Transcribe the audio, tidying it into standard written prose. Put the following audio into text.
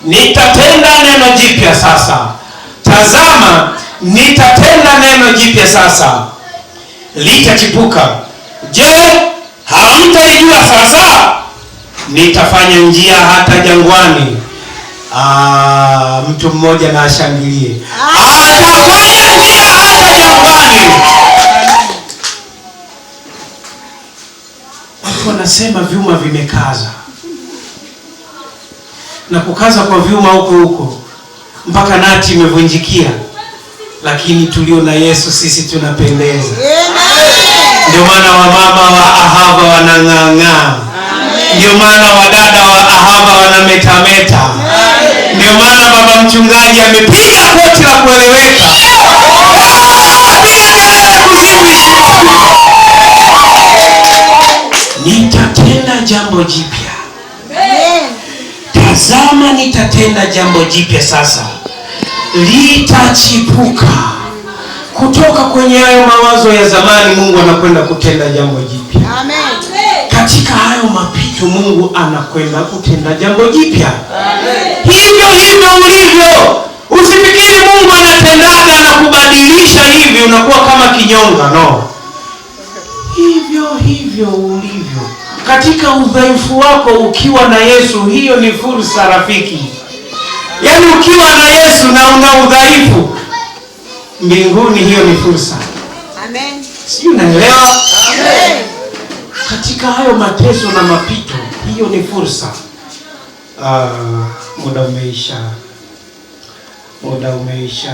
nitatenda neno jipya sasa. Tazama, nitatenda neno jipya sasa, litachipuka. Je, hamtalijua sasa? Nitafanya njia hata jangwani. Mtu mmoja na ashangilie. Atafanya njia hata jangwani. Watu wanasema vyuma vimekaza, na kukaza kwa vyuma huko mpaka nati imevunjikia, lakini tulio na Yesu sisi tunapendeza. Ndio maana wamama wa Ahava wanang'ang'aa. Ndio maana wadada wa Ahava wanametameta. Ndio maana baba mchungaji amepiga koti la kueleweka. Nitatenda jambo jipya. Tazama, nitatenda jambo jipya sasa, litachipuka. Kutoka kwenye hayo mawazo ya zamani, Mungu anakwenda kutenda jambo jipya. Amen. Katika hayo mapito, Mungu anakwenda kutenda jambo jipya. Hivyo ulivyo. Usifikiri Mungu anatendaga na kubadilisha hivi unakuwa kama kinyonga. No. Hivyo ulivyo. Katika udhaifu wako ukiwa na Yesu, hiyo ni fursa rafiki. Yaani ukiwa na Yesu na una udhaifu, mbinguni hiyo ni fursa. Amen. Sio, unaelewa? Amen. Katika hayo mateso na mapito, hiyo ni fursa. Muda umeisha.